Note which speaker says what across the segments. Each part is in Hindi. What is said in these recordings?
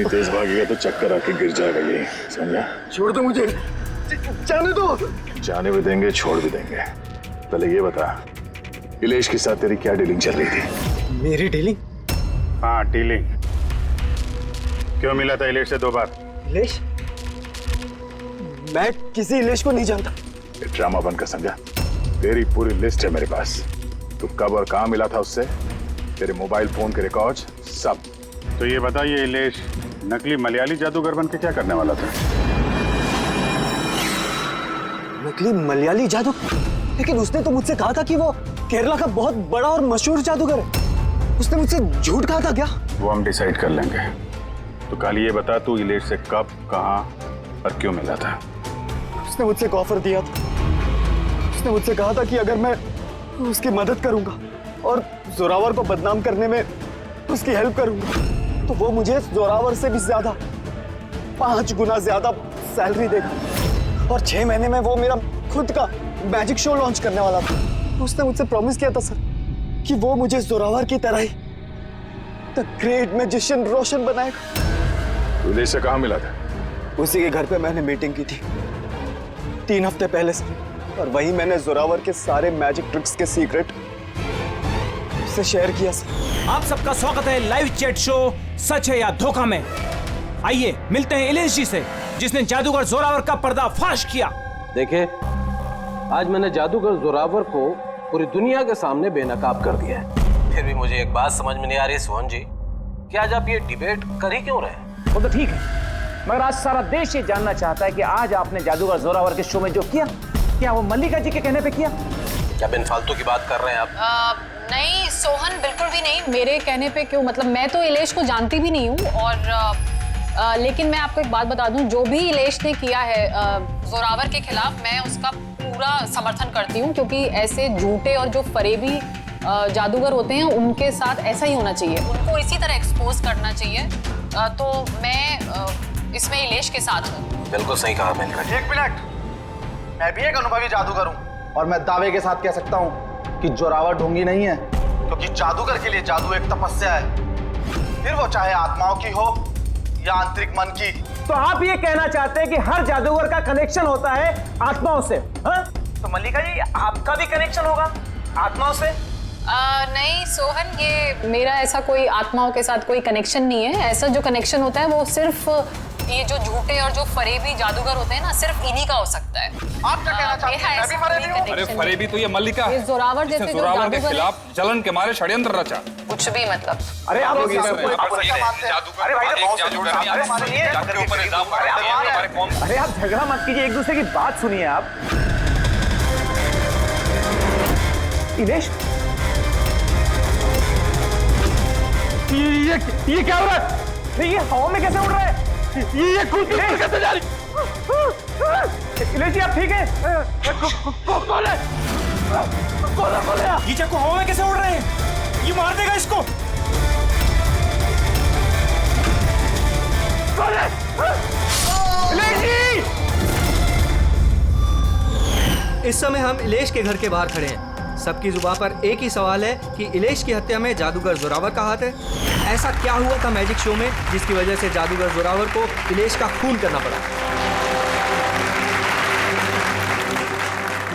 Speaker 1: इतनी तेज भागेगा तो चक्कर आके गिर जाएगा ये, समझा?
Speaker 2: छोड़ दो मुझे, जाने दो।
Speaker 1: जाने भी देंगे, छोड़ भी देंगे। पहले ये बता, इलेश के साथ तेरी क्या डीलिंग चल रही थी?
Speaker 2: मेरी डीलिंग?
Speaker 3: हाँ, डीलिंग। क्यों मिला था इलेश से 2 बार?
Speaker 2: इलेश? मैं किसी इलेश को नहीं जानता।
Speaker 1: ये ड्रामा बंद कर, समझा? तेरी पूरी लिस्ट है मेरे पास। तू कब और कहाँ मिला था उससे, तेरे मोबाइल फोन के रिकॉर्ड्स, सब।
Speaker 3: तो ये बता, ये इलेश नकली मलयाली जादूगर बन के क्या करने वाला था?
Speaker 2: नकली मलयाली जादू? लेकिन उसने तो मुझसे कहा था कि वो केरला का बहुत बड़ा और मशहूर जादूगर है। उसने मुझसे झूठ कहा था क्या?
Speaker 3: वो हम डिसाइड कर लेंगे। तो कल ये बता, तू इलेश से कब, कहाँ और क्यों मिला था?
Speaker 2: उसने मुझसे एक ऑफर दिया था। उसने मुझसे कहा था कि अगर मैं उसकी मदद करूंगा और जोरावर को बदनाम करने में उसकी हेल्प करूंगा तो वो मुझे जोरावर से भी ज्यादा 5 गुना ज्यादा सैलरी देगा और 6 महीने में वो मेरा खुद का मैजिक शो लॉन्च करने वाला था। उसने मुझसे प्रॉमिस किया था सर कि वो मुझे जोरावर की तरह ही द ग्रेट मैजिशियन रोशन बनाएगा।
Speaker 1: इलेश से कहाँ मिला था?
Speaker 2: उसी के घर पे मैंने मीटिंग की थी 3 हफ्ते पहले से, और वही मैंने जोरावर के सारे मैजिक ट्रिक्स के सीक्रेट उससे शेयर किया सर।
Speaker 4: आप सबका स्वागत है लाइव चैट शो सच है या धोखा में। आइए मिलते हैं इलेश जी से, जिसने जादूगर जोरावर का पर्दाफाश किया।
Speaker 5: देखिए, आज मैंने जादूगर जोरावर को पूरी दुनिया के सामने बेनकाब कर दिया है। फिर भी मुझे एक बात समझ में नहीं आ रही सोहन जी, कि आज आप ये डिबेट कर ही क्यों रहे?
Speaker 4: वो तो ठीक है, मगर आज सारा देश ये जानना चाहता है कि आज आपने जादूगर जोरावर के शो में जो किया, क्या वो मल्लिका जी के कहने पे किया?
Speaker 5: क्या बिन फालतू की बात कर रहे हैं आप?
Speaker 6: नहीं सोहन, बिल्कुल भी नहीं। मेरे कहने पे क्यों, मतलब मैं तो इलेश को जानती भी नहीं हूँ और लेकिन मैं आपको एक बात बता दूं, जो भी इलेश ने किया है जोरावर के खिलाफ, मैं उसका पूरा समर्थन करती हूँ, क्योंकि ऐसे झूठे और जो फरेबी जादूगर होते हैं उनके साथ ऐसा ही होना चाहिए, उनको इसी तरह एक्सपोज करना चाहिए। तो मैं इसमें इलेश के साथ हूँ।
Speaker 5: बिल्कुल सही कहा मैंने।
Speaker 7: 1 मिनट, मैं भी एक अनुभवी जादूगर हूँ और मैं दावे के साथ कह सकता हूँ कि जोरावर ढोंगी नहीं है, क्योंकि जादूगर के लिए जादू एक तपस्या है, फिर वो चाहे आत्माओं की हो या आंतरिक मन की।
Speaker 4: तो आप ये कहना चाहते हैं कि हर जादूगर का कनेक्शन होता है आत्माओं से? हाँ? तो मल्लिका जी, आपका भी कनेक्शन होगा आत्माओं से?
Speaker 6: नहीं सोहन, ये मेरा ऐसा कोई आत्माओं के साथ कोई कनेक्शन नहीं है। ऐसा जो कनेक्शन होता है वो सिर्फ ये जो झूठे और जो फरेबी जादूगर होते हैं ना, सिर्फ इन्हीं का हो सकता है।
Speaker 7: आप क्या कहना चाहते हैं? मैं भी फरेबी हूं?
Speaker 8: अरे फरेबी तो ये मल्लिका है,
Speaker 6: जोरावर जैसे जो
Speaker 8: जोरावर के
Speaker 6: जादूगर
Speaker 8: खिलाफ जलन के मारे षड्यंत्र रचा।
Speaker 6: कुछ भी मतलब।
Speaker 4: अरे आप लोग अरे आप झगड़ा मत कीजिए, एक दूसरे की बात सुनिए। आप इलेश, ये क्या हो रहा है? ये हवा में कैसे उड़ रहा है? ये कूद कैसे जा रही? इलेश जी, आप ठीक है? कौन है? कौन है? ये चाकू हवा में कैसे उड़ रहे हैं? ये मार देगा इसको। कौन है? इलेश जी!
Speaker 9: इस समय हम इलेश के घर के बाहर खड़े हैं। सबकी जुबान पर एक ही सवाल है कि इलेश की हत्या में जादूगर जोरावर का हाथ है। ऐसा क्या हुआ था मैजिक शो में जिसकी वजह से जादूगर जोरावर को इलेश का खून करना पड़ा?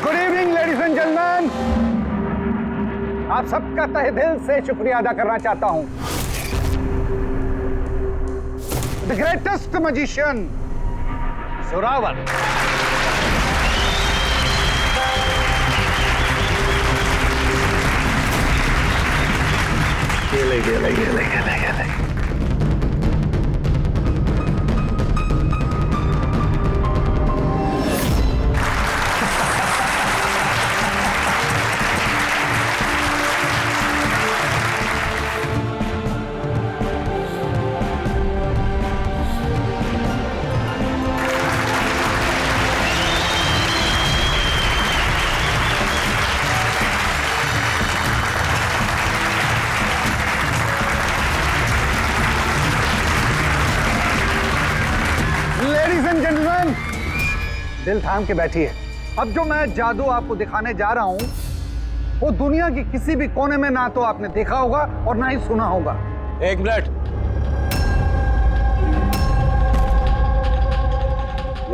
Speaker 7: Good evening ladies and gentleman, आप सबका तहे दिल से शुक्रिया अदा करना चाहता हूं। द ग्रेटेस्ट मैजिशियन जोरावर
Speaker 1: गेले।
Speaker 7: दिल थाम के बैठिए। अब जो मैं जादू आपको दिखाने जा रहा हूं वो दुनिया की किसी भी कोने में ना तो आपने देखा होगा और ना ही सुना होगा।
Speaker 5: 1 मिनट।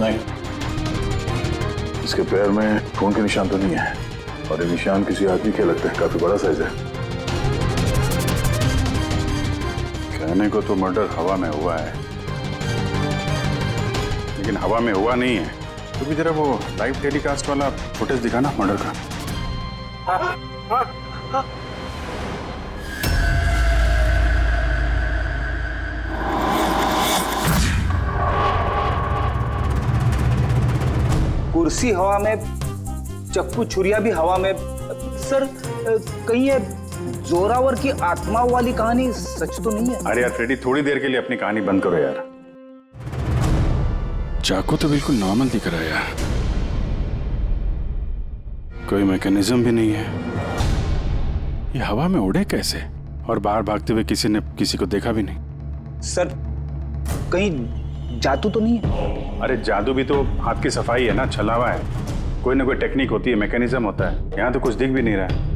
Speaker 1: नहीं, इसके पैर में खून के निशान तो नहीं है, और ये निशान किसी आदमी के लगते हैं, काफी बड़ा साइज है।
Speaker 3: कहने को तो मर्डर हवा में हुआ है, लेकिन हवा में हुआ नहीं है। तो भी जरा वो लाइव टेलीकास्ट वाला फुटेज दिखाना मर्डर का।
Speaker 4: कुर्सी हवा में, चक्कू छुरिया भी हवा में। सर कहीं ये जोरावर की आत्मा वाली कहानी सच तो नहीं है?
Speaker 3: अरे यार फ्रेडी, थोड़ी देर के लिए अपनी कहानी बंद करो यार। चाकू तो बिल्कुल नॉर्मल दिख रहा है यार, कोई मैकेनिज्म भी नहीं है। ये हवा में उड़े कैसे, और बाहर भागते हुए किसी ने किसी को देखा भी नहीं।
Speaker 4: सर कहीं जादू तो नहीं है?
Speaker 3: अरे जादू भी तो हाथ की सफाई है ना, छलावा है। कोई ना कोई टेक्निक होती है, मैकेनिज्म होता है। यहाँ तो कुछ दिख भी नहीं रहा है।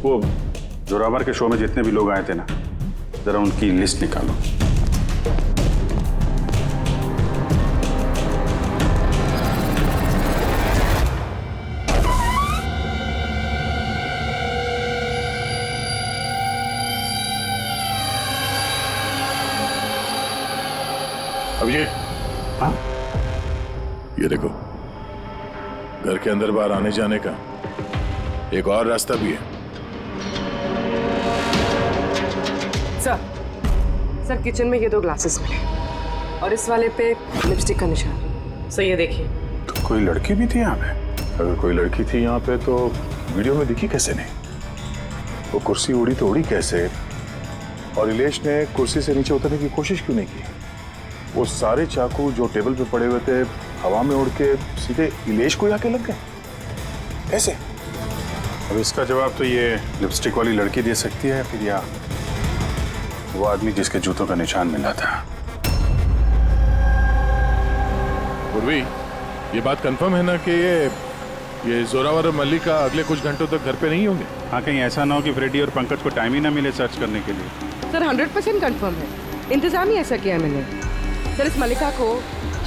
Speaker 3: वो जोरावर के शो में जितने भी लोग आए थे ना, जरा उनकी लिस्ट निकालो।
Speaker 1: अभिषेक, हाँ? ये देखो, घर के अंदर बाहर आने जाने का एक और रास्ता भी है।
Speaker 10: सर किचन में ये 2 ग्लासेस मिले और इस वाले पे लिपस्टिक का निशान। सर ये देखिए।
Speaker 1: तो कोई लड़की भी थी यहाँ पे? अगर कोई लड़की थी यहाँ पे तो वीडियो में दिखी कैसे नहीं? वो कुर्सी उड़ी तो उड़ी कैसे? और इलेश ने कुर्सी से नीचे उतरने की कोशिश क्यों नहीं की? वो सारे चाकू जो टेबल पे पड़े हुए थे हवा में उड़ के सीधे इलेश को आके लग गए कैसे?
Speaker 3: अब इसका जवाब तो ये लिपस्टिक वाली लड़की दे सकती है, फिर या वो आदमी जिसके जूतों का निशान मिला था।
Speaker 1: पूर्वी, ये बात कंफर्म है ना कि ये जोरावर और मल्लिका अगले कुछ घंटों तक घर पे नहीं होंगे?
Speaker 3: हाँ, कहीं ऐसा ना हो कि फ्रेडी और पंकज को टाइम ही ना मिले सर्च करने के लिए।
Speaker 10: सर 100% कंफर्म है, इंतजाम ही ऐसा किया मैंने। सर इस मल्लिका को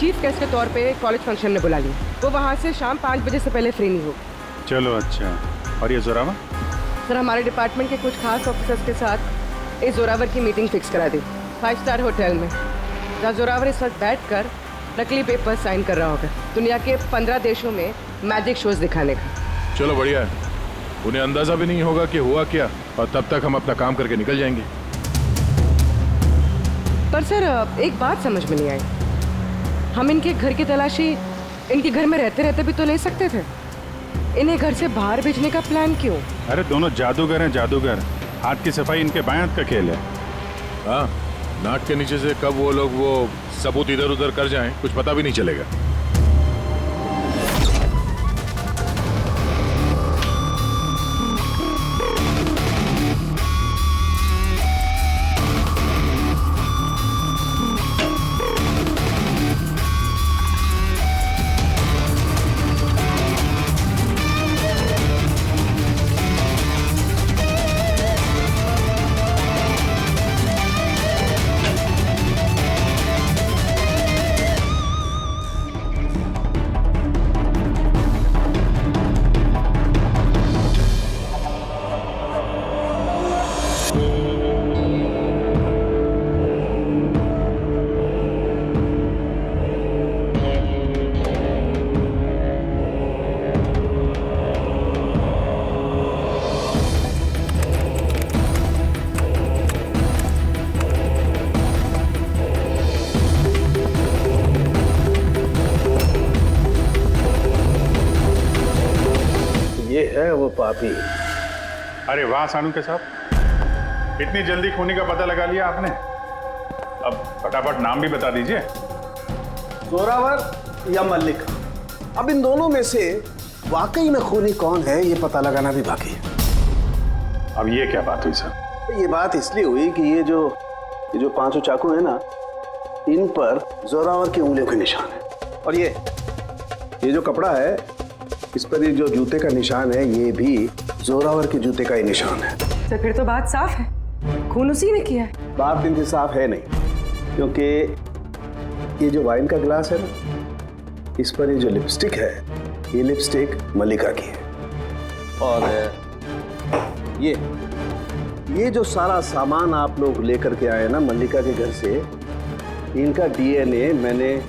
Speaker 10: चीफ गेस्ट के तौर पे कॉलेज फंक्शन में बुला लिया, वो वहाँ से शाम 5 बजे से पहले फ्री नहीं हो।
Speaker 3: चलो अच्छा, और ये जोरावर?
Speaker 10: सर हमारे डिपार्टमेंट के कुछ खास ऑफिसर्स के साथ इस जोरावर की मीटिंग फिक्स करा दी 5 स्टार होटल में, जहाँ जोरावर इस वक्त बैठकर नकली पेपर साइन कर रहा होगा दुनिया के 15 देशों में मैजिक शोज दिखाने का।
Speaker 1: चलो बढ़िया है, उन्हें अंदाजा भी नहीं होगा कि हुआ क्या, और तब तक हम अपना काम करके निकल जाएंगे।
Speaker 10: पर सर एक बात समझ में नहीं आई, हम इनके घर की तलाशी इनके घर में रहते रहते भी तो ले सकते थे, इन्हें घर से बाहर भेजने का प्लान क्यों?
Speaker 3: अरे दोनों जादूगर हैं, जादूगर। हाथ की सफाई इनके बाएं हाथ का खेल है।
Speaker 1: हाँ, नाक के नीचे से कब वो लोग वो सबूत इधर उधर कर जाएं, कुछ पता भी नहीं चलेगा।
Speaker 5: है वो पापी।
Speaker 3: अरे वाह सानू के साहब, इतनी जल्दी खूनी का पता लगा लिया आपने। अब फटाफट नाम भी बता दीजिए।
Speaker 11: जोरावर या मल्लिका, अब इन दोनों में से वाकई में खूनी कौन है ये पता लगाना भी बाकी है।
Speaker 3: अब ये क्या बात हुई सर?
Speaker 11: ये बात इसलिए हुई कि ये जो 5 चाकू है ना, इन पर जोरावर की उंगलियों के निशान है, और ये जो कपड़ा है इस पर ये जो जूते का निशान है ये भी जोरावर के जूते का ही निशान है।
Speaker 10: तो फिर तो बात साफ है, खून उसी ने किया है।
Speaker 11: बात इनकी साफ है नहीं, क्योंकि ये जो वाइन का ग्लास है ना, इस पर ये जो लिपस्टिक है, ये लिपस्टिक मल्लिका की है। और ये जो सारा सामान आप लोग लेकर के आए ना मल्लिका के घर से, इनका डीएनए मैंने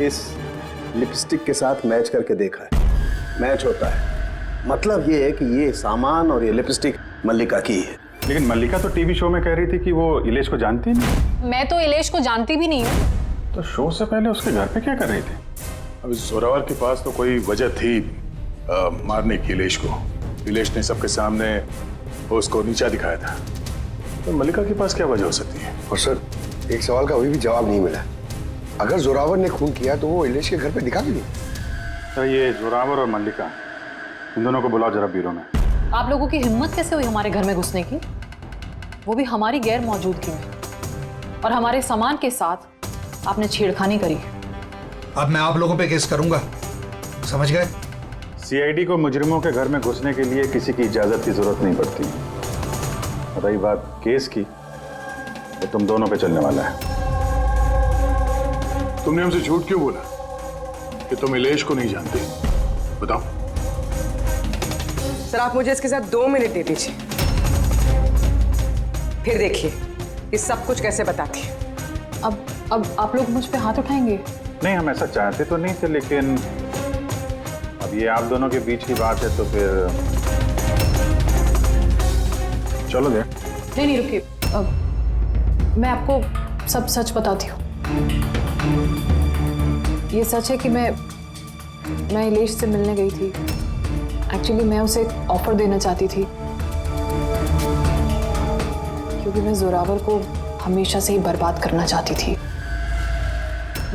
Speaker 11: इस लिपस्टिक के साथ मैच करके देखा है। मैच होता है, मतलब ये है कि ये सामान और ये लिपस्टिक मल्लिका की है।
Speaker 3: लेकिन मल्लिका तो टीवी शो में कह रही थी कि वो इलेश को जानती नहीं।
Speaker 6: मैं तो इलेश को जानती भी नहीं हूँ।
Speaker 3: तो शो से पहले उसके घर पे क्या कर रही थी?
Speaker 1: अभी जोरावर के पास तो कोई वजह थी मारने की इलेश को। इलेश ने सबके सामने उसको नीचा दिखाया था, तो मल्लिका के पास क्या वजह हो सकती है?
Speaker 12: और सर, एक सवाल का अभी भी जवाब नहीं मिला। अगर जोरावर ने खून किया तो वो इलेश के घर पे दिखा क्यों नहीं?
Speaker 3: तो ये जोरावर और मल्लिका, इन दोनों को बुलाओ जरा ब्यूरो में।
Speaker 6: आप लोगों की हिम्मत कैसे हुई हमारे घर में घुसने की, वो भी हमारी गैर मौजूदगी में, और हमारे सामान के साथ आपने छेड़खानी करी।
Speaker 13: अब मैं आप लोगों पे केस करूंगा, समझ गए?
Speaker 3: सीआईडी को मुजरिमों के घर में घुसने के लिए किसी की इजाजत की जरूरत नहीं पड़ती। रही बात केस की, तो तुम दोनों पे चलने वाला है।
Speaker 1: तुमने हमसे झूठ क्यों बोला कि तुम इलेश को नहीं जानते? बताओ।
Speaker 10: सर, आप मुझे इसके साथ 2 मिनट दे दीजिए, फिर देखिए ये सब कुछ कैसे बताती है।
Speaker 6: अब आप लोग मुझ पे हाथ उठाएंगे?
Speaker 3: नहीं, हम ऐसा चाहते तो नहीं थे, लेकिन अब ये आप दोनों के बीच की बात है तो फिर चलो दे।
Speaker 6: नहीं रुकिए, मैं आपको सब सच बताती हूँ। ये सच है कि मैं इलेश से मिलने गई थी। एक्चुअली मैं उसे एक ऑफर देना चाहती थी, क्योंकि मैं जोरावर को हमेशा से ही बर्बाद करना चाहती थी।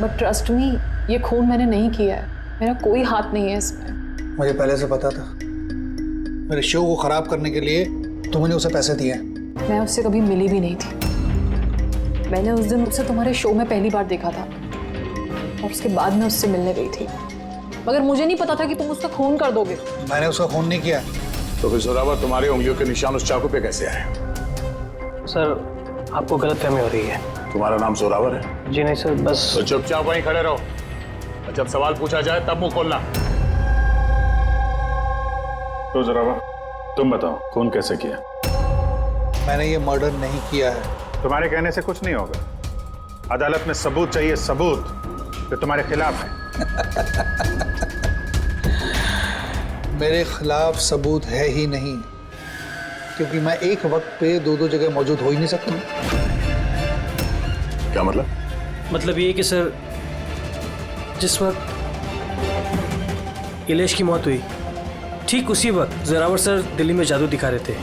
Speaker 6: बट ट्रस्ट मी, ये खून मैंने नहीं किया है, मेरा कोई हाथ नहीं है इसमें।
Speaker 13: मुझे पहले से पता था। मेरे शो को खराब करने के लिए तुमने उसे पैसे दिए।
Speaker 6: मैं उससे कभी मिली भी नहीं थी। मैंने उस दिन उसे तुम्हारे शो में पहली बार देखा था, और उसके बाद मैं उससे मिलने गई थी, मगर मुझे नहीं पता था कि तुम उसका खून कर दोगे।
Speaker 13: मैंने उसका खून नहीं किया।
Speaker 1: तो फिर जोरावर तुम्हारे उंगलियों के निशान उस चाकू पे कैसे आए?
Speaker 4: सर, आपको गलतफहमी हो रही है।
Speaker 1: तुम्हारा नाम जोरावर है?
Speaker 4: जी नहीं सर, बस।
Speaker 1: तो चुपचाप वहीं खड़े रहो, और जब सवाल पूछा जाए तब मुंह खोलना।
Speaker 3: तो जोरावर, तुम बताओ, खून कैसे किया?
Speaker 13: मैंने ये मर्डर नहीं किया है।
Speaker 3: तुम्हारे कहने से कुछ नहीं होगा। अदालत में सबूत चाहिए, सबूत जो तुम्हारे खिलाफ है।
Speaker 13: मेरे खिलाफ सबूत है ही नहीं, क्योंकि मैं एक वक्त पे 2 जगह मौजूद हो ही नहीं सकता।
Speaker 1: क्या मतलब?
Speaker 4: मतलब ये कि सर, जिस वक्त इलेश की मौत हुई, ठीक उसी वक्त जोरावर सर दिल्ली में जादू दिखा रहे थे।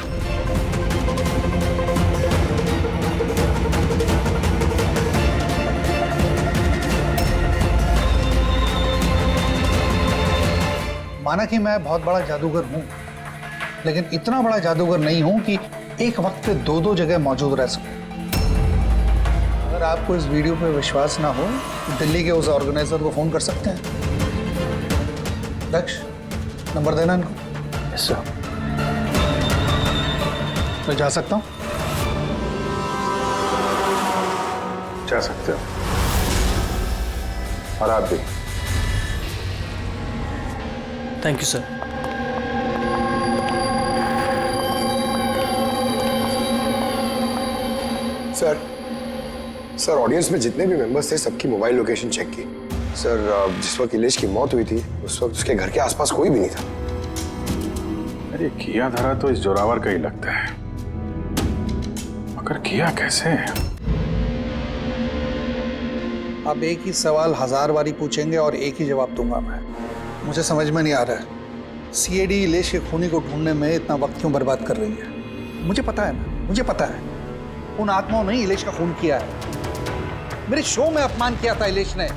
Speaker 13: माना कि मैं बहुत बड़ा जादूगर हूं, लेकिन इतना बड़ा जादूगर नहीं हूं कि एक वक्त पे 2 जगह मौजूद रह सकूं। अगर आपको इस वीडियो पे विश्वास ना हो तो दिल्ली के उस ऑर्गेनाइजर को फोन कर सकते हैं। दक्ष, नंबर देना इनको।
Speaker 4: Yes sir.
Speaker 13: मैं जा सकता हूं?
Speaker 3: जा सकते हो, और आप भी।
Speaker 4: Thank you sir.
Speaker 12: Sir, audience में जितने भी मेंबर्स थे सबकी मोबाइल लोकेशन चेक की। सर, जिस वक्त इलेश की मौत हुई थी उस वक्त उसके घर के आसपास कोई भी नहीं था।
Speaker 3: अरे किया धरा तो इस जोरावर का ही लगता है, मगर किया कैसे?
Speaker 13: आप एक ही सवाल 1000 बारी पूछेंगे और एक ही जवाब दूंगा मैं। मुझे समझ में नहीं आ रहा है, सीआईडी इलेश के खूनी को ढूंढने में इतना वक्त क्यों बर्बाद कर रही है? मुझे पता है ना, मुझे पता है उन आत्माओं ने इलेश का खून किया है। मेरे शो में अपमान किया था इलेश ने।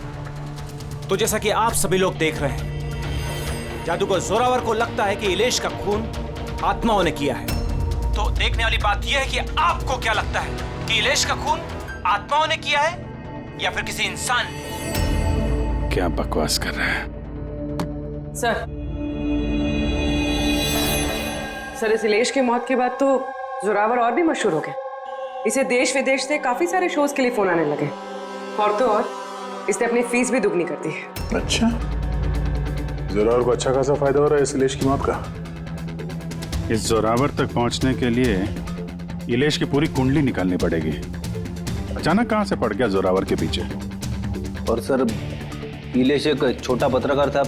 Speaker 14: तो जैसा कि आप सभी लोग देख रहे हैं, जादूगर जोरावर को लगता है कि इलेश का खून आत्माओं ने किया है। तो देखने वाली बात यह है कि आपको क्या लगता है कि इलेश का खून आत्माओं ने किया है या फिर किसी इंसान ने?
Speaker 3: क्या बकवास कर रहा है?
Speaker 10: सर, इस इलेश की मौत के बाद तो जोरावर और भी मशहूर हो गए। इसे देश विदेश से काफी सारे शोज के लिए फोन आने लगे, और तो और इसने अपनी फीस भी दुगनी कर दी है।
Speaker 1: अच्छा, जोरावर को अच्छा खासा फायदा हो रहा है इस इलेश की मौत का।
Speaker 3: इस जोरावर तक पहुंचने के लिए इलेश की पूरी कुंडली निकालनी पड़ेगी। अचानक कहां से पड़ गया जोरावर के पीछे?
Speaker 15: और सर, इलेश एक छोटा पत्रकार था,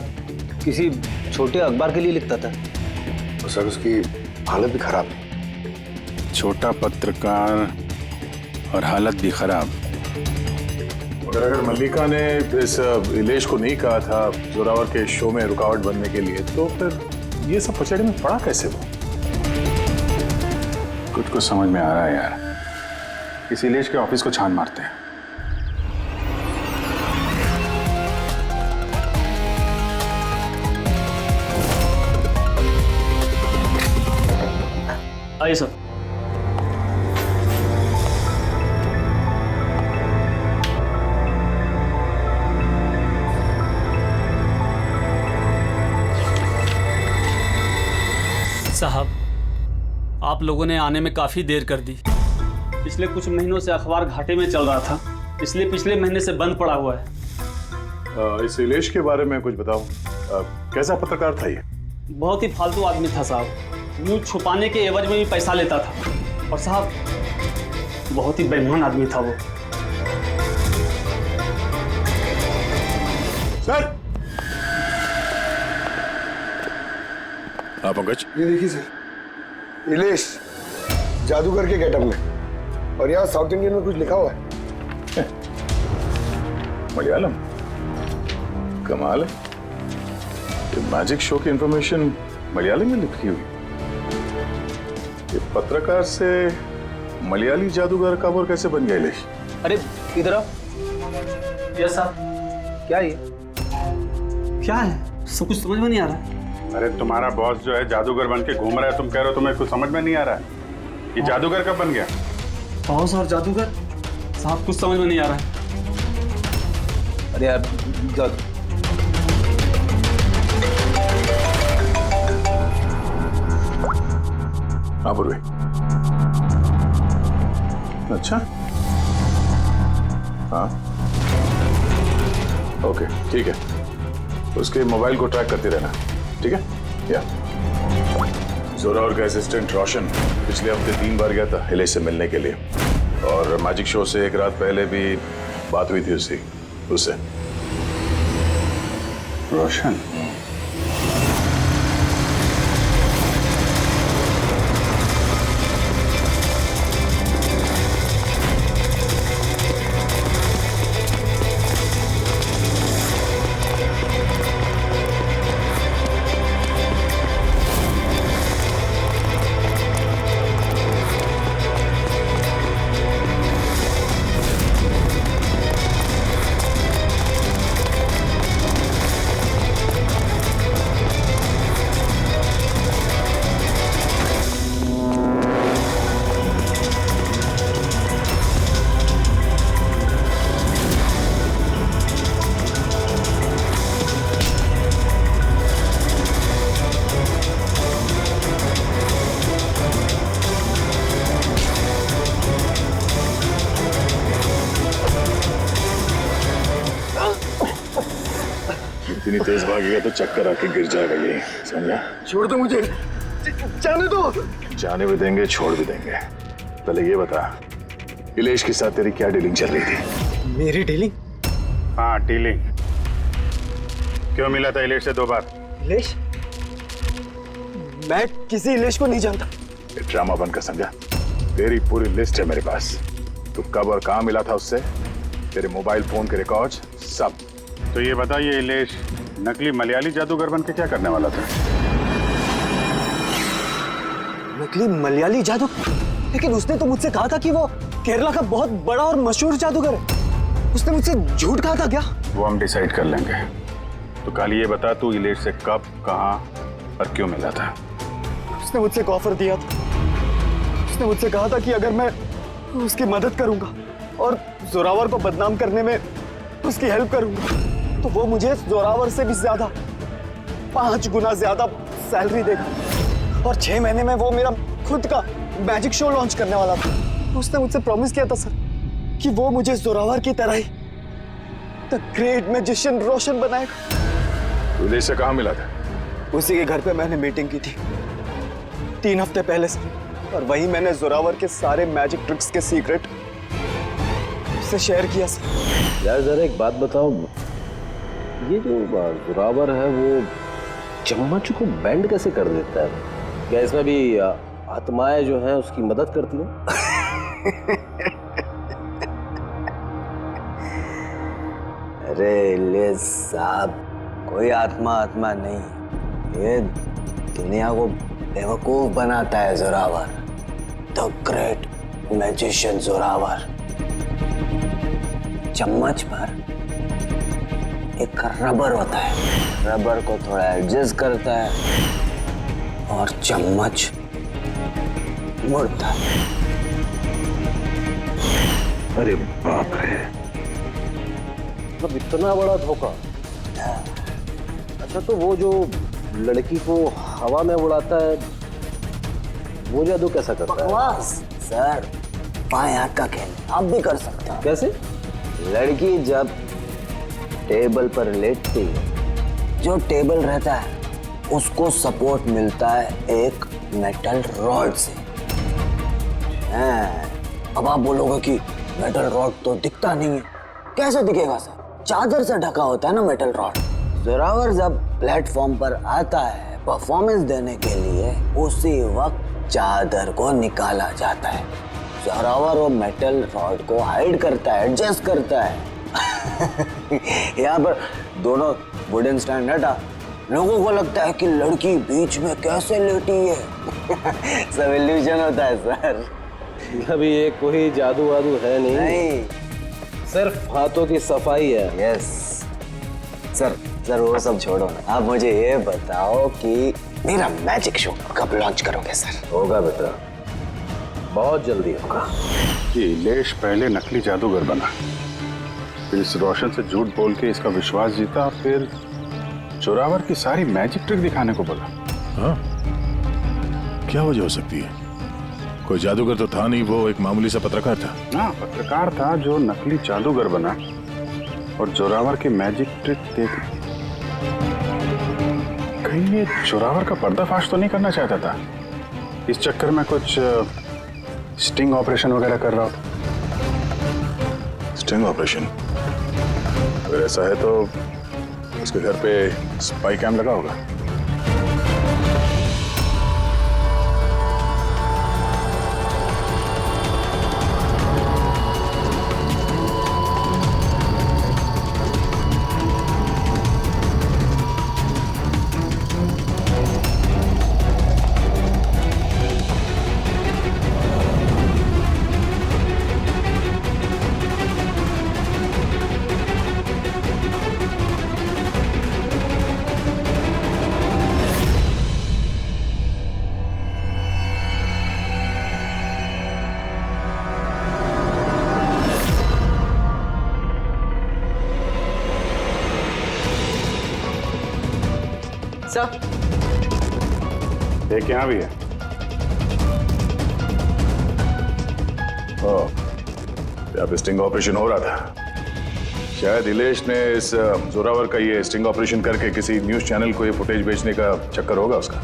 Speaker 15: किसी छोटे अखबार के लिए लिखता था।
Speaker 12: और सर उसकी हालत भी खराब है।
Speaker 3: छोटा पत्रकार और हालत भी खराब।
Speaker 1: अगर मल्लिका ने इस इलेश को नहीं कहा था जोरावर के शो में रुकावट बनने के लिए, तो फिर ये सब पचड़े में पड़ा कैसे वो?
Speaker 3: कुछ समझ में आ रहा है यार। इस इलेश के ऑफिस को छान मारते हैं।
Speaker 4: आइए सर।
Speaker 16: साहब, आप लोगों ने आने में काफ़ी देर कर दी। पिछले कुछ महीनों से अखबार घाटे में चल रहा था, इसलिए पिछले महीने से बंद पड़ा हुआ है।
Speaker 1: इस इलेश के बारे में कुछ बताओ। कैसा पत्रकार था ये?
Speaker 16: बहुत ही फालतू आदमी था साहब। न्यूज छुपाने के एवज में भी पैसा लेता था। और साहब, बहुत ही बेईमान आदमी था वो।
Speaker 1: सर! हाँ पंकज,
Speaker 12: ये देखिए सर, इलेश जादूगर के गेटअप में, और यहाँ साउथ इंडियन में कुछ लिखा हुआ है।
Speaker 1: मलयालम, कमाल है। ये मैजिक शो की इंफॉर्मेशन मलयालम में लिखी हुई। ये पत्रकार से मलयाली जादूगर का वो कैसे बन गया इलेश?
Speaker 15: अरे इधर आओ।
Speaker 16: यस साहब।
Speaker 15: क्या ये?
Speaker 16: क्या है? सब कुछ समझ में नहीं आ रहा है।
Speaker 3: अरे तुम्हारा बॉस जो है जादूगर बन के घूम रहा है, तुम कह रहे हो तुम्हें कुछ समझ में नहीं आ रहा है। ये जादूगर कब बन गया?
Speaker 16: बॉस और जादूगर? साहब, कुछ समझ में नहीं आ रहा है।
Speaker 15: अरे यार,
Speaker 1: हाँ पूर्वी। अच्छा, हाँ ओके ठीक है। उसके मोबाइल को ट्रैक करते रहना, ठीक है? या जोरावर का असिस्टेंट रोशन पिछले हफ्ते 3 बार गया था इलेश से मिलने के लिए, और मैजिक शो से एक रात पहले भी बात हुई थी उससे।
Speaker 3: रोशन?
Speaker 1: इतनी तेज भागेगा तो चक्कर आके गिर जाएगा ये, समझा?
Speaker 12: छोड़ दो मुझे, जाने दो।
Speaker 1: जाने भी देंगे, छोड़ भी देंगे। पहले ये बता, इलेश के साथ तेरी क्या डीलिंग चल रही थी?
Speaker 2: मेरी डीलिंग?
Speaker 3: हाँ, डीलिंग। क्यों मिला था इलेश से 2 बार?
Speaker 2: इलेश? मैं किसी इलेश को नहीं जानता।
Speaker 1: ये ड्रामा बनकर समझा? तेरी पूरी लिस्ट है मेरे पास। तू कब और कहाँ मिला था उससे, तेरे मोबाइल फोन के रिकॉर्ड्स सब।
Speaker 3: तो ये बता, ये इलेश नकली मलयाली जादूगर बन के क्या करने वाला था?
Speaker 2: नकली मलयाली जादू? लेकिन उसने तो मुझसे कहा था कि वो केरला का बहुत बड़ा और मशहूर जादूगर है। उसने मुझसे झूठ कहा था क्या?
Speaker 3: वो हम डिसाइड कर लेंगे। तो कल ये बता, तू इलेश से कब, कहाँ और क्यों मिला था?
Speaker 2: उसने मुझसे एक ऑफर दिया था। उसने मुझसे कहा था कि अगर मैं उसकी मदद करूंगा और जोरावर को बदनाम करने में उसकी हेल्प करूंगा, तो वो मुझे जोरावर से भी ज्यादा 5 गुना ज्यादा सैलरी देगा, और 6 महीने में वो मेरा खुद का मैजिक शो लॉन्च करने वाला था। उसने मुझसे प्रॉमिस किया था सर कि वो मुझे जोरावर की तरह ही द ग्रेट मैजिशियन रोशन बनाएगा।
Speaker 1: तो इलेश से कहाँ मिला था?
Speaker 2: उसी के घर पे मैंने मीटिंग की थी 3 हफ्ते पहले से, और वहीं मैंने जोरावर के सारे मैजिक ट्रिक्स के सीक्रेट उससे शेयर किया सर।
Speaker 5: यार जरा एक बात बताओ, ये जो जोरावर है वो चम्मच को बेंड कैसे कर देता है? क्या इसमें भी आत्माएं जो हैं उसकी मदद करती हैं?
Speaker 17: अरे इलेश साहब, कोई आत्मा नहीं, ये दुनिया को बेवकूफ बनाता है Zorawar, the great magician Zorawar. चम्मच पर एक रबर होता है, रबर को थोड़ा एडजस्ट करता है और चम्मच मुड़ता है।
Speaker 5: अरे बाप रे, मतलब इतना बड़ा धोखा। अच्छा तो वो जो लड़की को हवा में उड़ाता है वो जादू कैसा करता है?
Speaker 17: बकवास सर, बाएं हाथ का खेल आप भी कर सकते हो।
Speaker 5: कैसे?
Speaker 17: लड़की जब टेबल पर लेटती है, जो टेबल रहता है उसको सपोर्ट मिलता है एक मेटल रॉड से। अब आप बोलोगे कि मेटल रॉड तो दिखता नहीं है, कैसे दिखेगा सर? चादर से ढका होता है ना मेटल रॉड। जोरावर जब प्लेटफॉर्म पर आता है परफॉर्मेंस देने के लिए, उसी वक्त चादर को निकाला जाता है। जोरावर वो मेटल रॉड को हाइड करता है, एडजस्ट करता है। यहाँ पर दोनों वुडन स्टैंड हटा, लोगों को लगता है कि लड़की बीच में कैसे लेटी है। सब इल्यूजन होता है सर।
Speaker 5: अभी ये कोई जादू वादू है नहीं, सिर्फ हाथों की सफाई है।
Speaker 17: यस सर, सर वो सब छोड़ो ना, आप मुझे ये बताओ कि मेरा मैजिक शो कब लॉन्च करोगे सर?
Speaker 5: होगा बेटा, बहुत जल्दी होगा।
Speaker 3: ये इलेश पहले नकली जादूगर बना, फिर इस रोशन से झूठ बोल के इसका विश्वास जीता, फिर जोरावर की सारी मैजिक ट्रिक दिखाने को बोला।
Speaker 1: हाँ? क्या वजह हो सकती है? कोई जादूगर तो था नहीं, वो एक मामूली सा पत्रकार था।
Speaker 3: हाँ, पत्रकार था जो नकली जादूगर बना और जोरावर की मैजिक ट्रिक देख। कहीं ये जोरावर का पर्दाफाश तो नहीं करना चाहता था? इस चक्कर में कुछ स्टिंग ऑपरेशन वगैरह कर रहा था।
Speaker 1: Sting operation? अगर ऐसा है तो उसके घर पे स्पाई कैम लगा होगा।
Speaker 10: सर,
Speaker 3: एक यहाँ भी है।
Speaker 1: यहाँ पे स्टिंग ऑपरेशन हो रहा था। शायद इलेश ने इस जोरावर का ये स्टिंग ऑपरेशन करके किसी न्यूज चैनल को ये फुटेज बेचने का चक्कर होगा उसका।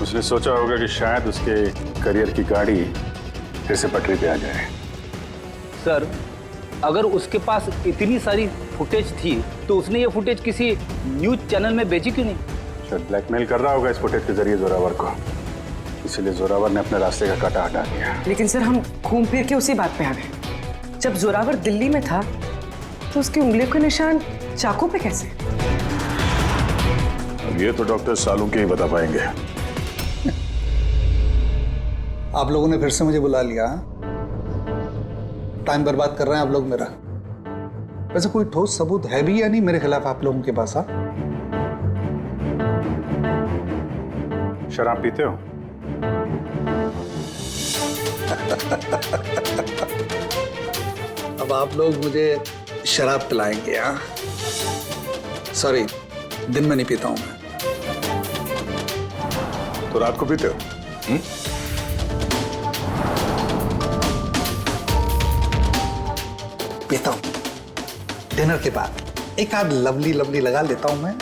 Speaker 3: उसने सोचा होगा कि शायद उसके करियर की गाड़ी फिर से पटरी पे आ जाए।
Speaker 15: सर, अगर उसके पास इतनी सारी फुटेज थी तो उसने ये फुटेज किसी न्यूज चैनल में बेची क्यों नहीं?
Speaker 3: शायद ब्लैकमेल कर रहा होगा इस फुटेज के जरिए जोरावर को, इसीलिए जोरावर ने अपने रास्ते का कांटा हटा दिया।
Speaker 10: लेकिन सर, हम घूम फिर के उसी बात पे आ गए। जब जोरावर दिल्ली में था तो उसकी उंगलियों के निशान चाकू पे कैसे?
Speaker 1: अब ये तो डॉक्टर सालू के ही बता पाएंगे।
Speaker 13: आप लोगों ने फिर से मुझे बुला लिया। टाइम बर्बाद कर रहे हैं आप लोग मेरा। वैसे कोई ठोस सबूत है भी या नहीं मेरे खिलाफ आप लोगों के पास?
Speaker 3: शराब पीते हो?
Speaker 13: अब आप लोग मुझे शराब पिलाएंगे? हाँ, सॉरी, दिन में नहीं पीता हूं मैं।
Speaker 1: तो रात को पीते हो?
Speaker 13: पीता हूं। डिनर के बाद एक आध लवली लवली लगा लेता हूं मैं।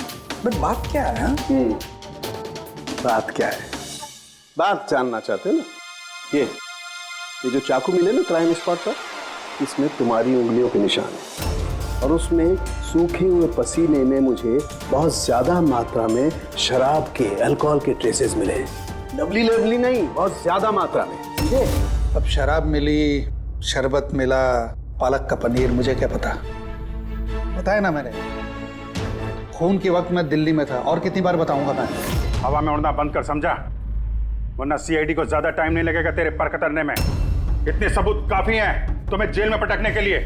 Speaker 13: बट बात क्या है?
Speaker 11: बात क्या है? बात जानना चाहते हैं ना? ये जो चाकू मिले ना क्राइम स्पॉट पर, इसमें तुम्हारी उंगलियों के निशान है और उसमें सूखे हुए पसीने में मुझे बहुत ज्यादा मात्रा में शराब के, अल्कोहल के ट्रेसेस मिले हैं। लवली लवली नहीं, बहुत ज्यादा मात्रा में, समझे?
Speaker 13: अब शराब मिली, शरबत मिला, पालक का पनीर, मुझे क्या पता। बताया ना मैंने, खून के वक्त मैं दिल्ली में था। और कितनी बार बताऊंगा मैं?
Speaker 3: हवा में उड़ना बंद कर, समझा? वरना सीआईडी को ज्यादा टाइम नहीं लगेगा तेरे पर कतरने में। इतने सबूत काफी हैं तुम्हें जेल में पटकने के लिए,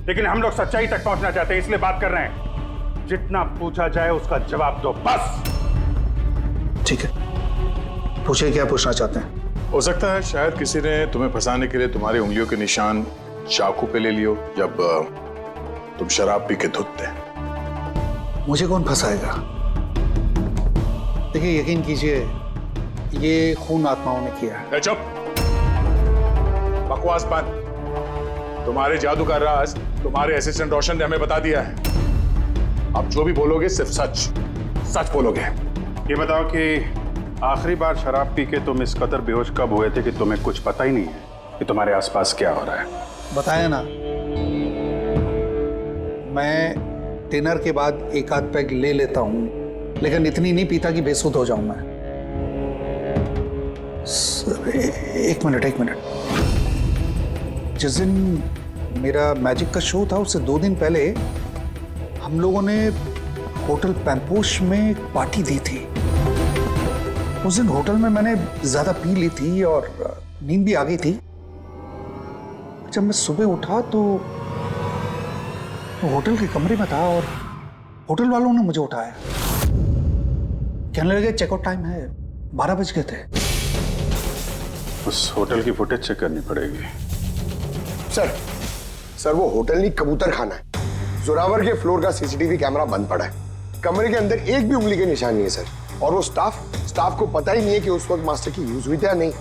Speaker 3: लेकिन हम लोग सच्चाई तक पहुंचना चाहते हैं, इसलिए बात कर रहे हैं। जितना पूछा जाए उसका जवाब दो, बस।
Speaker 13: ठीक है, पूछे क्या पूछना चाहते हैं?
Speaker 1: हो सकता है शायद किसी ने तुम्हें फंसाने के लिए तुम्हारी उंगलियों के निशान चाकू पे ले लियो जब तुम शराब पी के धुतते।
Speaker 13: मुझे कौन फंसाएगा? देखिए, यकीन कीजिए, ये खून आत्माओं ने किया है।
Speaker 1: चुप, बकवास बंद। तुम्हारे जादू का राज तुम्हारे असिस्टेंट रोशन ने हमें बता दिया है। अब जो भी बोलोगे सिर्फ सच सच बोलोगे।
Speaker 3: ये बताओ कि आखिरी बार शराब पी के तुम इस कदर बेहोश कब हुए थे कि तुम्हें कुछ पता ही नहीं है कि तुम्हारे आसपास क्या हो रहा है?
Speaker 13: बताया ना, मैं डिनर के बाद एक आध पैग ले लेता हूं, लेकिन इतनी नहीं पीता कि बेसुध हो जाऊं मैं। सर, एक मिनट। जिस दिन मेरा मैजिक का शो था उससे 2 दिन पहले हम लोगों ने होटल पैम्पोश में एक पार्टी दी थी। उस दिन होटल में मैंने ज्यादा पी ली थी और नींद भी आ गई थी। जब मैं सुबह उठा तो होटल के कमरे में था और होटल वालों ने मुझे उठाया। कहने लगे चेकआउट टाइम है, 12 बज गए थे।
Speaker 3: उस होटल की फुटेज चेक करनी पड़ेगी।
Speaker 12: सर वो होटल नहीं, कबूतर खाना है। जोरावर के फ्लोर का सीसीटीवी कैमरा बंद पड़ा है। कमरे के अंदर एक भी उंगली के निशान नहीं है सर। और वो स्टाफ को पता ही नहीं है कि उस वक्त मास्टर की यूज हुई थी या नहीं।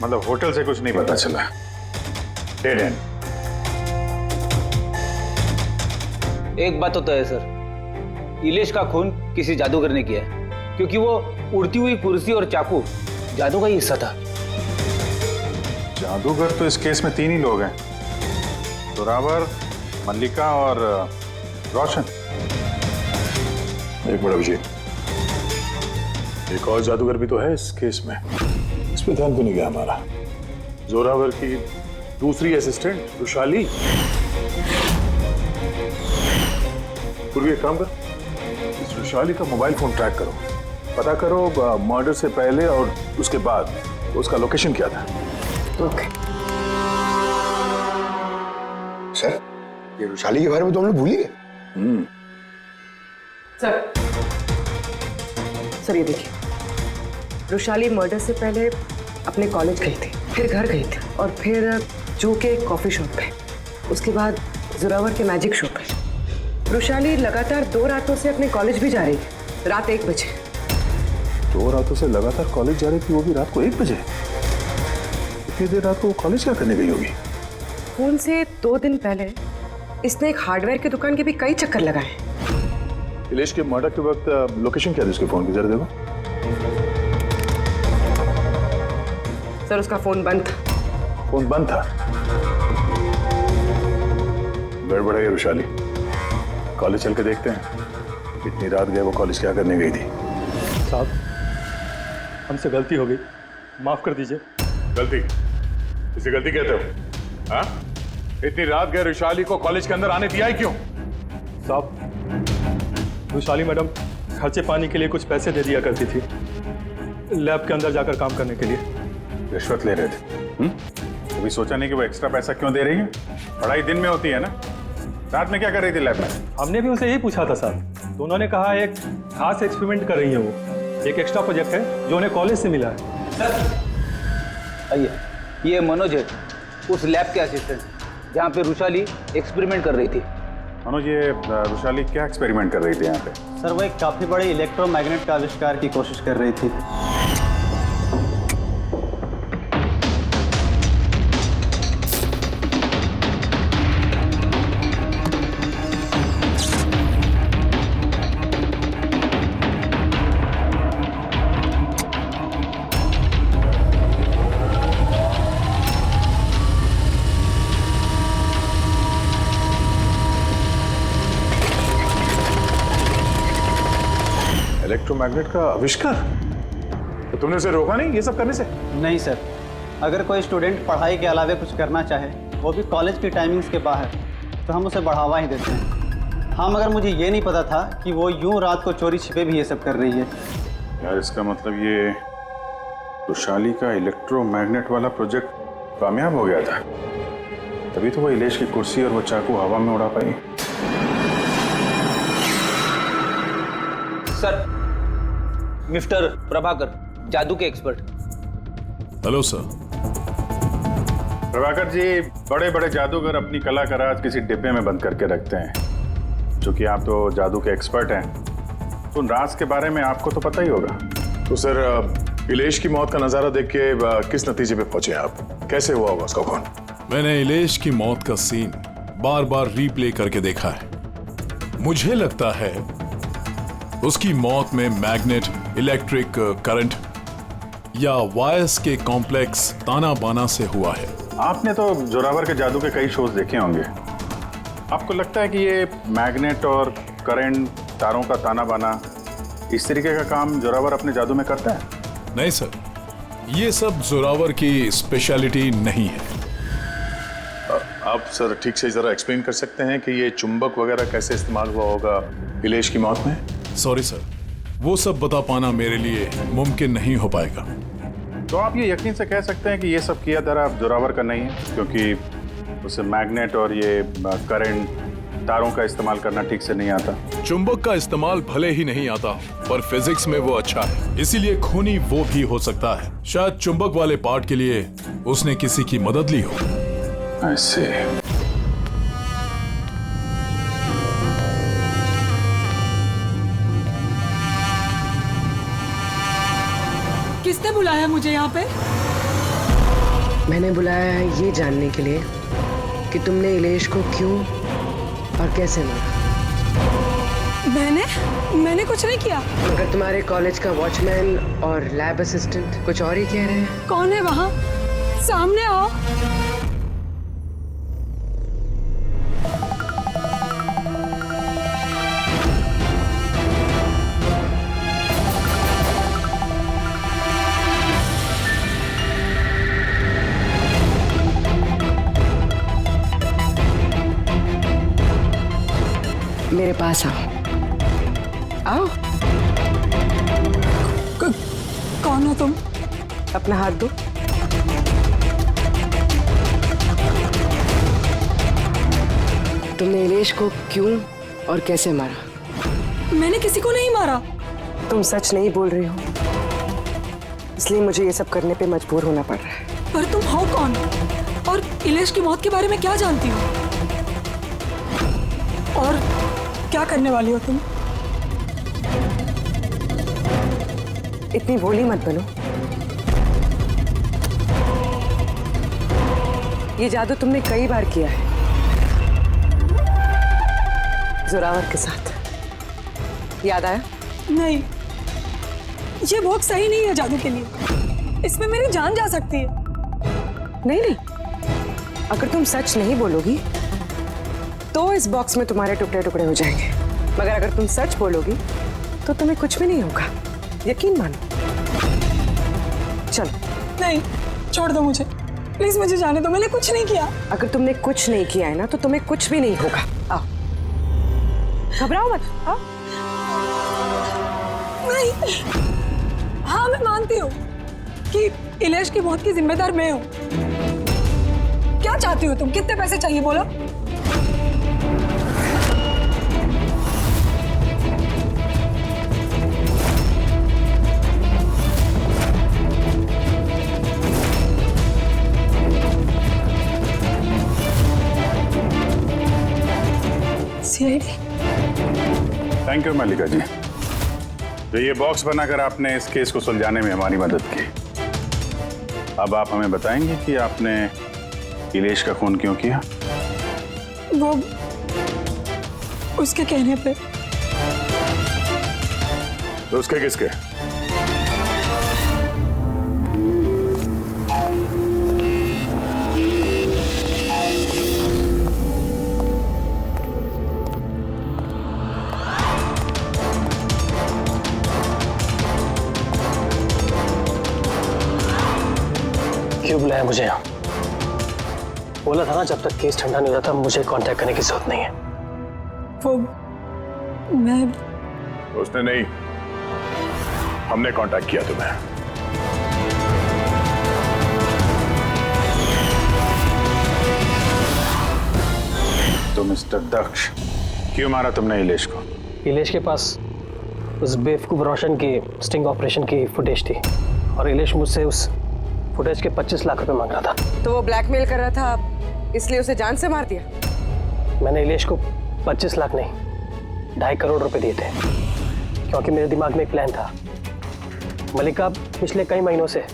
Speaker 3: मतलब होटल से कुछ नहीं पता चला? Dead and.
Speaker 15: एक बात तो तय है सर, इलेश का खून किसी जादूगर ने किया है, क्योंकि वो उड़ती हुई कुर्सी और चाकू जादू का ही हिस्सा था।
Speaker 3: जादूगर तो इस केस में 3 ही लोग हैं, जोरावर, मल्लिका और रोशन।
Speaker 1: एक बड़ा विजय, एक और जादूगर भी तो है इस केस में। इस पे ध्यान क्यों नहीं गया हमारा? जोरावर की दूसरी असिस्टेंट रुशाली। पूर्वी एक काम कर, इस रुशाली का मोबाइल फोन ट्रैक करो, पता करो मर्डर से पहले और उसके बाद उसका लोकेशन क्या था।
Speaker 12: ओके सर, ये रुशाली के बारे में तो हम लोग भूल ही गए।
Speaker 10: सर ये देखिए, रुशाली मर्डर से पहले अपने कॉलेज गई थी, फिर घर गई थी और फिर जू के कॉफी शॉप पे, उसके बाद जोरावर के मैजिक शो पे। रुशाली लगातार 2 रातों से अपने कॉलेज भी जा रही है, रात 1 बजे।
Speaker 1: 2 रातों से लगातार कॉलेज जा रही थी, वो भी रात को 1 बजे? इतनी देर रात को वो कॉलेज क्या करने गई होगी?
Speaker 10: खून से 2 दिन पहले इसने एक हार्डवेयर की दुकान के भी कई चक्कर लगाए।
Speaker 1: इलेश के मर्डर के वक्त लोकेशन क्या थी उसके फोन की, जरा देखो।
Speaker 10: सर उसका फोन बंद था।
Speaker 1: फोन बंद था? गड़बड़ है रुशाली, कॉलेज चल के देखते हैं। इतनी रात गए वो कॉलेज क्या करने गई थी?
Speaker 18: साहब, हमसे गलती हो गई, माफ कर दीजिए।
Speaker 1: गलती? इसे गलती कहते हो? हाँ? इतनी रात गए रुशाली को कॉलेज के अंदर आने दिया ही क्यों?
Speaker 18: साहब, रुशाली मैडम खर्चे पानी के लिए कुछ पैसे दे दिया करती थी, लैब के अंदर जाकर काम करने के लिए।
Speaker 3: रिश्वत ले रहे थे? कभी सोचा नहीं कि वो एक्स्ट्रा पैसा क्यों दे रही है? पढ़ाई दिन में होती है ना, रात में क्या कर रही थी लैब में?
Speaker 18: हमने भी उनसे यही पूछा था साहब, तो उन्होंने कहा एक खास एक्सपेरिमेंट कर रही है वो, एक एक्स्ट्रा प्रोजेक्ट है जो उन्हें कॉलेज से मिला है।
Speaker 15: आइए, ये मनोज है, उस लैब के असिस्टेंट जहाँ पे रुशाली एक्सपेरिमेंट कर रही थी।
Speaker 3: मनोज, ये रुशाली क्या एक्सपेरिमेंट कर रही थी यहाँ पे?
Speaker 19: सर वो एक काफी बड़े इलेक्ट्रोमैग्नेट का आविष्कार की कोशिश कर रही थी।
Speaker 1: इलेक्ट्रोमैग्नेट का आविष्कार? तो तुमने उसे रोका नहीं ये सब करने से?
Speaker 19: नहीं सर, अगर कोई स्टूडेंट पढ़ाई के अलावा कुछ करना चाहे, वो भी कॉलेज की टाइमिंग्स के बाहर, तो हम उसे बढ़ावा ही देते हैं। हाँ, मगर मुझे ये नहीं पता था कि वो यूं रात को चोरी छिपे भी ये सब कर रही है।
Speaker 1: यार इसका मतलब ये वैशाली का इलेक्ट्रोमैग्नेट वाला प्रोजेक्ट कामयाब हो गया था, तभी तो वो इलेश की कुर्सी और वो चाकू हवा में उड़ा पाई।
Speaker 15: सर, मिस्टर प्रभाकर, जादू के expert.
Speaker 20: Hello sir.
Speaker 3: Prabhakar ji, बड़े बड़े जादूगर अपनी कला का राज किसी डिब्बे में बंद करके रखते हैं। चूंकि आप तो जादू के एक्सपर्ट हैं, तो उन राज के बारे में आपको तो पता ही होगा।
Speaker 1: तो सर, इलेश की मौत का नजारा देख के किस नतीजे पे पहुंचे आप? कैसे हुआ होगा उसका खून?
Speaker 20: मैंने इलेश की मौत का सीन बार बार रीप्ले करके देखा है। मुझे लगता है उसकी मौत में मैग्नेट, इलेक्ट्रिक करंट या वायर्स के कॉम्प्लेक्स ताना बाना से हुआ है।
Speaker 3: आपने तो जोरावर के जादू के कई शोज देखे होंगे। आपको लगता है कि ये मैग्नेट और करंट, तारों का ताना बाना, इस तरीके का काम जोरावर अपने जादू में करता है?
Speaker 20: नहीं सर, ये सब जोरावर की स्पेशलिटी नहीं है।
Speaker 1: आप सर ठीक से जरा एक्सप्लेन कर सकते हैं कि ये चुंबक वगैरह कैसे इस्तेमाल हुआ होगा इलेश की मौत में?
Speaker 20: सॉरी सर, वो सब बता पाना मेरे लिए मुमकिन नहीं हो पाएगा।
Speaker 3: तो आप ये यकीन से कह सकते हैं कि ये सब किया जरा जोरावर का नहीं है, क्योंकि उसे मैग्नेट और ये करंट, तारों का इस्तेमाल करना ठीक से नहीं आता।
Speaker 20: चुंबक का इस्तेमाल भले ही नहीं आता, पर फिजिक्स में वो अच्छा है, इसीलिए खूनी वो भी हो सकता है। शायद चुंबक वाले पार्ट के लिए उसने किसी की मदद ली हो।
Speaker 1: ऐसे
Speaker 21: किसने बुलाया मुझे यहाँ पे?
Speaker 10: मैंने बुलाया है ये जानने के लिए कि तुमने इलेश को क्यों और कैसे मारा।
Speaker 21: मैंने कुछ नहीं किया।
Speaker 10: मगर तुम्हारे कॉलेज का वॉचमैन और लैब असिस्टेंट कुछ और ही कह रहे हैं।
Speaker 21: कौन है वहाँ? सामने आओ।
Speaker 10: मेरे पास आओ। आओ।
Speaker 21: कौन हो तुम?
Speaker 10: अपना हाथ दो। तुमने इलेश को क्यों और कैसे मारा?
Speaker 21: मैंने किसी को नहीं मारा।
Speaker 10: तुम सच नहीं बोल रही हो, इसलिए मुझे ये सब करने पे मजबूर होना पड़ रहा है।
Speaker 21: पर तुम हो कौन और इलेश की मौत के बारे में क्या जानती हो? और क्या करने वाली हो तुम?
Speaker 10: इतनी भोली मत बनो। ये जादू तुमने कई बार किया है, जोरावर के साथ। याद आया?
Speaker 21: नहीं, ये बॉक्स सही नहीं है जादू के लिए। इसमें मेरी जान जा सकती है।
Speaker 10: नहीं नहीं, अगर तुम सच नहीं बोलोगी तो इस बॉक्स में तुम्हारे टुकड़े टुकड़े हो जाएंगे, मगर अगर तुम सच बोलोगी तो तुम्हें कुछ भी नहीं होगा। यकीन मानो। चलो।
Speaker 21: नहीं, छोड़ दो मुझे, प्लीज मुझे जाने दो। मैंने कुछ नहीं किया।
Speaker 10: अगर तुमने कुछ नहीं किया है ना तो तुम्हें कुछ भी नहीं होगा। आओ, घबराओ मत। आओ।
Speaker 21: नहीं। हाँ, मैं मानती हूँ कि इलेश की मौत की जिम्मेदार मैं हूँ। क्या चाहती हो तुम? कितने पैसे चाहिए बोलो?
Speaker 3: थैंक यू मल्लिका जी, तो ये बॉक्स बनाकर आपने इस केस को सुलझाने में हमारी मदद की। अब आप हमें बताएंगे कि आपने इलेश का खून क्यों किया?
Speaker 21: वो उसके कहने पे।
Speaker 1: तो उसके किसके?
Speaker 8: क्यों बुलाया मुझे यहाँ? बोला था ना जब तक केस ठंडा नहीं होता मुझे कांटेक्ट करने की जरूरत नहीं है।
Speaker 21: वो मैं
Speaker 1: उसने नहीं, हमने कांटेक्ट किया तुम्हें।
Speaker 3: तो मिस्टर दक्ष, क्यों मारा तुमने इलेश को?
Speaker 8: इलेश के पास उस बेवकूफ रोशन की स्टिंग ऑपरेशन की फुटेज थी और इलेश मुझसे उस फुटेज के 25 लाख रुपए मांग रहा था।
Speaker 10: तो वो ब्लैकमेल कर रहा था, इसलिए उसे जान से मार दिया?
Speaker 8: मैंने इलेश को 25 लाख नहीं 2.5 करोड़ रुपए दिए थे, क्योंकि मेरे दिमाग में एक प्लान था। मलिका पिछले कई महीनों से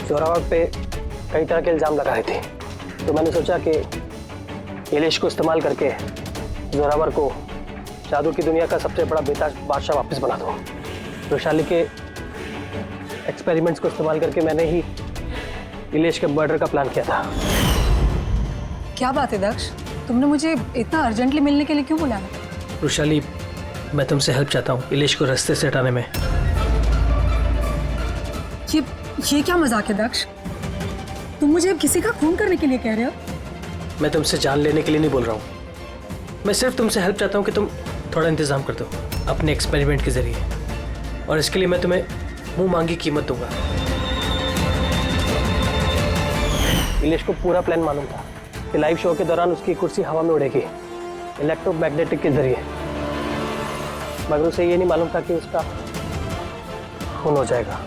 Speaker 8: जोरावर पे कई तरह के इल्जाम लगा रही थी, तो मैंने सोचा कि इलेश को इस्तेमाल करके जोरावर को जादू की दुनिया का सबसे बड़ा बेताज बादशाह वापस बना दूं। वैशाली के एक्सपेरिमेंट्स को इस्तेमाल करके मैंने ही इलेश के मर्डर का प्लान किया था।
Speaker 21: क्या बात है दक्ष, तुमने मुझे इतना अर्जेंटली मिलने के लिए क्यों बुलाया?
Speaker 8: वैशाली, मैं तुमसे हेल्प चाहता हूँ इलेश को रास्ते से हटाने में।
Speaker 21: ये क्या मजाक है दक्ष? तुम मुझे अब किसी का खून करने के लिए कह रहे हो?
Speaker 8: मैं तुमसे जान लेने के लिए नहीं बोल रहा हूँ, मैं सिर्फ तुमसे हेल्प चाहता हूँ कि तुम थोड़ा इंतजाम कर दो अपने एक्सपेरिमेंट के जरिए, और इसके लिए मैं तुम्हें मुंह मांगी कीमत दूंगा। इलेश को पूरा प्लान मालूम था कि लाइव शो के दौरान उसकी कुर्सी हवा में उड़ेगी इलेक्ट्रोमैग्नेटिक के जरिए, मगर उसे ये नहीं मालूम था कि उसका खून हो जाएगा।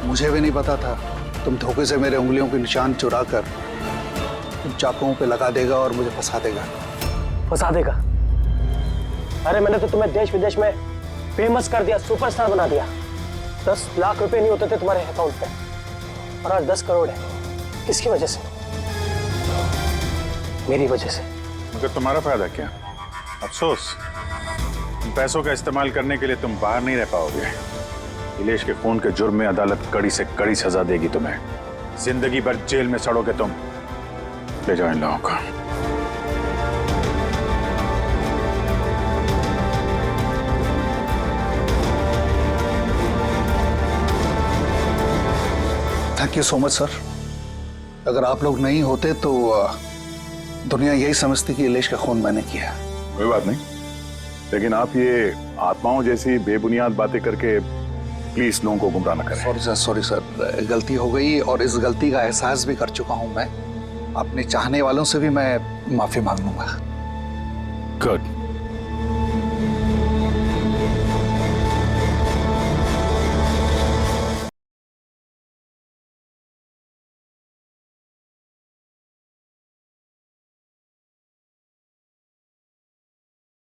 Speaker 13: मुझे भी नहीं पता था तुम धोखे से मेरे उंगलियों के निशान चुरा कर तुम चाकुओं पे लगा देगा और मुझे फंसा देगा।
Speaker 8: फंसा देगा? अरे मैंने तो तुम्हें देश विदेश में फेमस कर दिया, सुपरस्टार बना दिया। 10 लाख रुपए नहीं होते थे तुम्हारे अकाउंट पे, और आज 10 करोड़ है। किसकी वजह से? मेरी वजह से।
Speaker 3: मगर तुम्हारा फायदा क्या? अफसोस, पैसों का इस्तेमाल करने के लिए तुम बाहर नहीं रह पाओगे। इलेश के खून के जुर्म में अदालत कड़ी से कड़ी सजा देगी तुम्हें। जिंदगी भर जेल में सड़ोगे तुम। ले जाओ इन लोगों को।
Speaker 13: Thank you so much sir. अगर आप लोग नहीं होते तो दुनिया यही समझती कि इलेश का खून मैंने किया।
Speaker 1: कोई बात नहीं, लेकिन आप ये आत्माओं जैसी बेबुनियाद बातें करके प्लीज लोगों को गुमराह न करें।
Speaker 13: सॉरी सर, गलती हो गई और इस गलती का एहसास भी कर चुका हूं मैं। अपने चाहने वालों से भी मैं माफी मांग लूंगा।
Speaker 1: गुड।